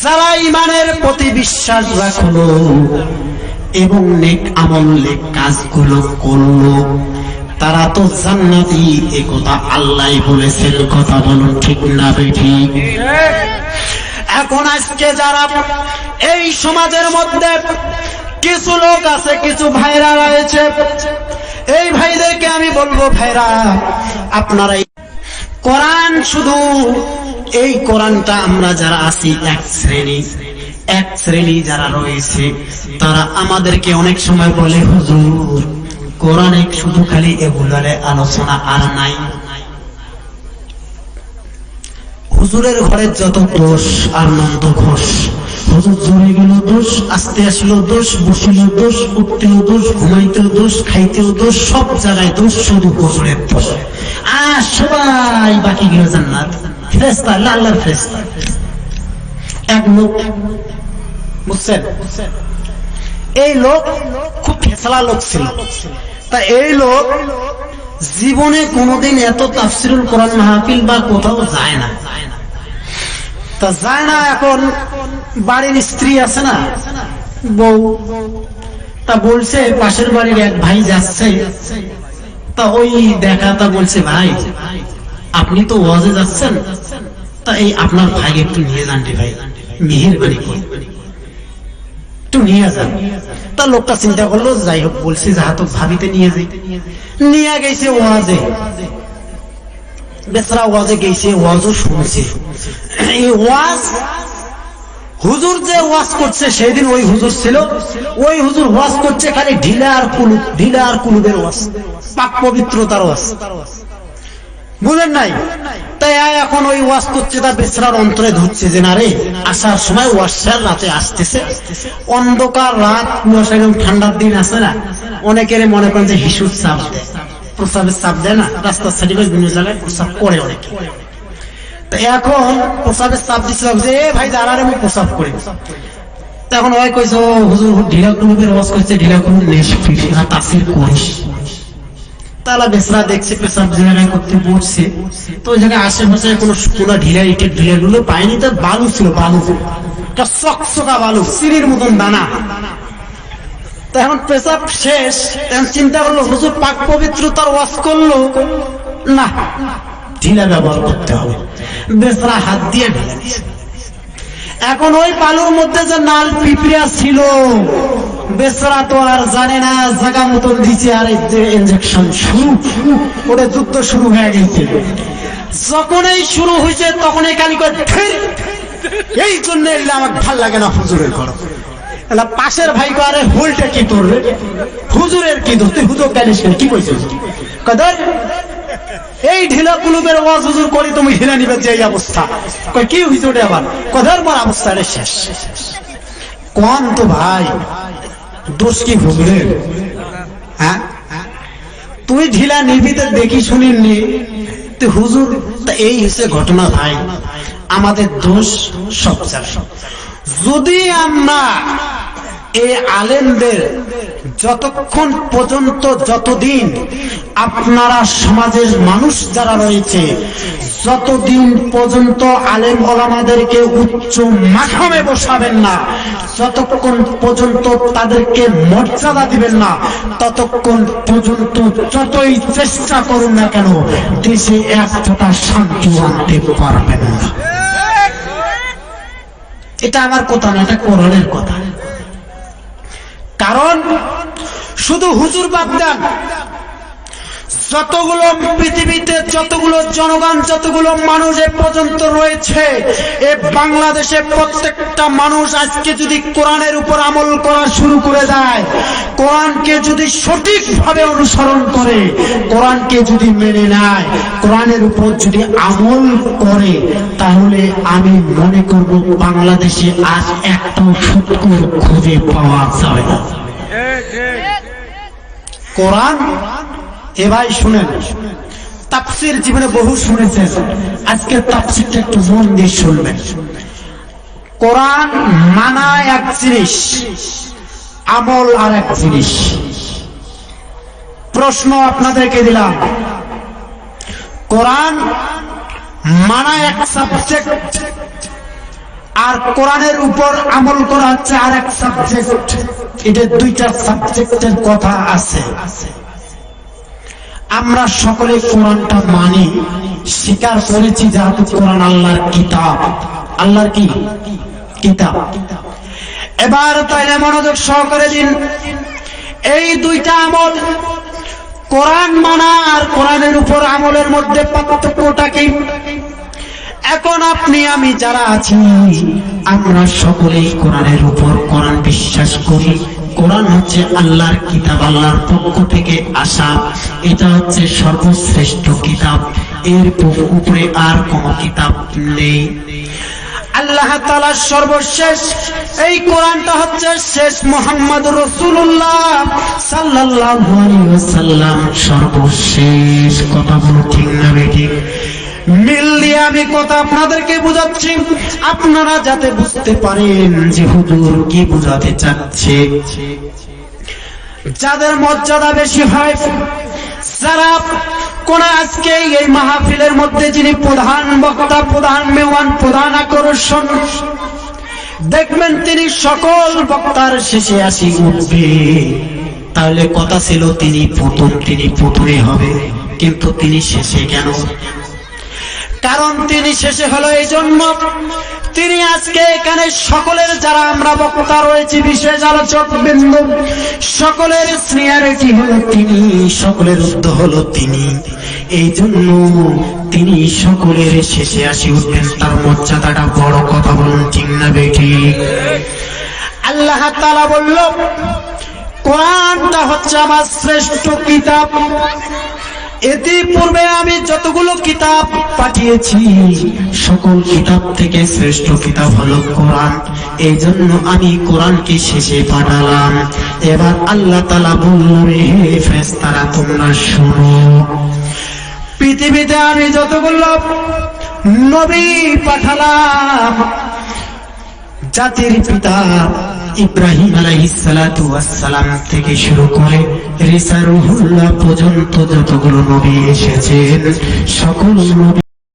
যারা ঈমানের প্রতি বিশ্বাস রাখলো এবং নেক আমল নেক কাজগুলো করলো তারা তো জান্নাতি, এ কথা আল্লাহই বলেছেন। কথা বলুন ঠিক না ঠিক? এখন আজকে যারা এই সমাজের মধ্যে কিছু লোক আছে, কিছু ভাইরা রয়েছে, এই ভাইদেরকে আমি বলবো, ভাইরা আপনারা কোরআন শুধু এই কোরআনটা আমরা যারা আছি এক শ্রেণী যারা রয়েছে তারা আমাদেরকে অনেক সময় বলে, হুজুর কোরআনে শুধু খালি এগুলারে আলোচনা আর নাই, হুজুরের ঘরের যত দোষ আর নন্দ ঘোষ, হুজুর জোরে গেল দোষ, আসতে আসলো দোষ, বসিল দোষ, উঠতেও দোষ, ঘুমাইতেও দোষ, খাইতেও দোষ, সব জায়গায় দোষ, শুধু হুজুরের দোষ। আর সবাই বাকি গেল জান্নাত, ফেরেশতা, আল্লাহর ফেরেশতা। এক লোক, বুঝছেন, এই লোক খুব ফেসলা লোক ছিল। তা এই লোক জীবনে কোনোদিন এত তাফসিরুল কোরআন মাহফিল বা কোথাও যায় না। তা যায় না, এখন বাড়ির স্ত্রী আছে না, বউ, তা বলছে পাশের বাড়ির এক ভাই যাচ্ছে, তা ওই দেখা, তা বলছে ভাই আপনি তো ওয়াজে যাচ্ছেন, তা এই আপনার ভাই একটু নিয়ে যান রে ভাই, মেহেরবানি করে একটু নিয়ে যান। তা লোকটা চিন্তা করলো, যাই হোক বলছি যাহা তো ভাবিতে নিয়ে যাই, নিয়ে গেছে ওয়াজে, বেচারা ওয়াজে গেছে, ওয়াজও শুনছে। এই ওয়াজ হুজুর যে ওয়াজ করছে সেদিন ওই হুজুর ছিল, ওই হুজুর ওয়াজ করছে খালি ঢিলা আর কুলুবের ওয়াজ, পাক পবিত্রতার ওয়াজ, বুঝেন নাই? তাই এখন ওই ওয়াজ করছে, তার বেচারার অন্তরে ধরছে যে না রে, আসার সময় ওয়াজের রাতে আসতেছে, অন্ধকার রাত, কুয়াশা, ঠান্ডার দিন আছে না, অনেকের মনে করেন যে হিসুর চাপ দেয়, প্রস্রাবের চাপ দেয় না, রাস্তার সাইডে বিভিন্ন জায়গায় প্রস্রাব করে অনেকে। এখন প্রস্রাবের চাপ দিচ্ছে যে ভাই দাঁড়ারে আমি প্রস্রাব করি। তখন ওই কইছে, হুজুর ঢিলা কুলুবের ওয়াজ করছে, ঢিলা কুলুব তাফসীর করিস। তাহলে বেসরা দেখছে পেশাব জায়গায় করতে বসছে, তো ওই জায়গায় আশেপাশে কোনো ঢিলা ইটের ঢিলাগুলো পায়নি, তার বালু ছিল, বালু চকচকা বালু, সিঁড়ির মতন দানা। এখন পেশাব শেষ, এখন চিন্তা করলো হুজুর পাক পবিত্রতার ওয়াজ করলো না, ঢিলা ব্যবহার করতে হবে। বেসরা হাত দিয়ে ঢিলা দিয়েছে। এখন ওই বালুর মধ্যে যে নাল পিঁপড়া ছিল, বেচারা তো আর জানে না, জায়গা মতন দিচ্ছে, আর ইনজেকশন শুরু, ওটা যুদ্ধ শুরু হয়ে গেছে। যখনই শুরু হয়েছে তখনই খালি করে এই জন্য আমাকে ভাল লাগে না হুজুরের ঘর। পাশের ভাই আরে হোলটা কি করবে, হুজুরের কি দোষ, তুই হুজুর জানিস কি বলছিস? কদর এই ঢিলা কুলুবের ওয়াজ হুজুর করি, তুমি ঢিলা নিবে যে অবস্থা, কি হয়েছে ওটা আবার কদর মার অবস্থা শেষ। কোন তো ভাই দোষ কি হুজুরের? হ্যাঁ, তুই ঢিলা নিবিতে দেখি শুনিনি তুই হুজুর। তা এই হচ্ছে ঘটনা ভাই, আমাদের দোষ সব জায়গায়। যদি আমরা এই আলেমদের যতক্ষণ পর্যন্ত, যতদিন আপনারা সমাজের মানুষ যারা রয়েছে, যতদিন পর্যন্ত আলেম ওলামাদেরকে উচ্চ মাকামে বসাবেন না, যতক্ষণ পর্যন্ত তাদেরকে মর্যাদা দিবেন না, ততক্ষণ পর্যন্ত যতই চেষ্টা করুন না কেন দেশে এক ফোঁটা শান্তি আনতে পারবেন না। এটা আমার কথা না, এটা কোরআনের কথা। কারণ শুধু হুজুর বাদ দেন, যতগুলো পৃথিবীতে যতগুলো জনগণ, যতগুলো মানুষ এ পর্যন্ত রয়েছে, এ বাংলাদেশে প্রত্যেকটা মানুষ আজকে যদি কোরআনের উপর আমল করা শুরু করে দেয়, কোরআনকে যদি সঠিকভাবে অনুসরণ করে, কোরআনকে যদি মেনে নেয়, কোরআনের উপর যদি আমল করে, তাহলে আমি মনে করব বাংলাদেশে আজ একটাও সুৎখোর খুঁজে পাওয়া যাবে না। কোরআন এ ভাই শুনেন, তাফসীর জীবনে বহু শুনেছেন, আজকে তাফসীরটা একটু মন দিয়ে শুনবেন। কোরআন মানা এক জিনিস, আমল আর এক জিনিস। প্রশ্ন আপনাদেরকে দিলাম, কোরআন মানা এক সাবজেক্ট, আর কোরআনের উপর আমল করা হচ্ছে আরেক সাবজেক্ট। এটা দুইটা সাবজেক্টের কথা আছে। আমরা সকলে কোরআনটা মানি, স্বীকার করেছি যেহেতু কোরআন আল্লাহর কিতাব। আল্লাহর কি কিতাব? এবার তাইলে মনোযোগ সহকারে দিন, এই দুইটা আমল, কোরআন মানা আর কোরআনের উপর আমলের মধ্যে পার্থক্যটা কি? এখন আপনি আমি যারা আছি, আমরা সকলেই কোরআনের উপর কোরআন বিশ্বাস করি। কোরআন হচ্ছে আল্লাহর কিতাব, আল্লাহর পক্ষ থেকে আসা। এটা হচ্ছে সর্বশ্রেষ্ঠ কিতাব, এর উপরে আর কোনো কিতাব নেই। আল্লাহ তাআলা সর্বশেষ, এই কোরআনটা হচ্ছে শেষ। মুহাম্মদুর রাসূলুল্লাহ সাল্লাল্লাহু আলাইহি ওয়াসাল্লাম সর্বশেষ। কথা বলো ঠিক না বেঠিক? মিল দিয়ে আমি কথা আপনাদেরকে বুঝাচ্ছি, আপনারা যাতে বুঝতে পারেন যে হুজুর কি বুঝাতে চাচ্ছে। যাদের মর্যাদা বেশি হয়, যারা কোন আজকে এই মাহফিলের মধ্যে যিনি প্রধান বক্তা, প্রধান মেহমান, প্রধান আকর্ষণ, দেখবেন তিনি সকল বক্তার শেষে আসি উঠবে। তাহলে কথা ছিল তিনি প্রথমে হবে, কিন্তু তিনি শেষে কেন? কারণ তিনি শেষে হলো এই জন্য, তিনি আজকে এখানে সকলের যারা আমরা বক্তা রয়েছি, বিশেষ আলোচক বিন্দু, সকলের সিনিয়রিটি হলো তিনি, সকলের ঊর্ধ্ব হলো তিনি। এই জন্য তিনি সকলের শেষে আসি উঠবেন, তার মর্যাদাটা বড়। কথা বলুন ঠিক না বেঠিক? আল্লাহ তাআলা বলল কোরআনটা হচ্ছে আমার শ্রেষ্ঠ কিতাব। ইতিপূর্বে আমি যতগুলো কিতাব পাঠিয়েছি, সকল কিতাব থেকে শ্রেষ্ঠ কিতাব হলো কোরআন। এই জন্য আমি কোরআনকে শেষে পাঠালাম। এবার আল্লাহ তাআলা বললেন, হে ফেরেশতারা তোমরা শোনো, পৃথিবীতে আমি যতগুলো নবী পাঠালাম, জাতির পিতা ইব্রাহিম আলাইহিস সালাতু ওয়াস সালাম থেকে শুরু করে ঈসা রূহুল্লাহ পর্যন্ত যতগুলো নবী এসেছেন, সকল নবী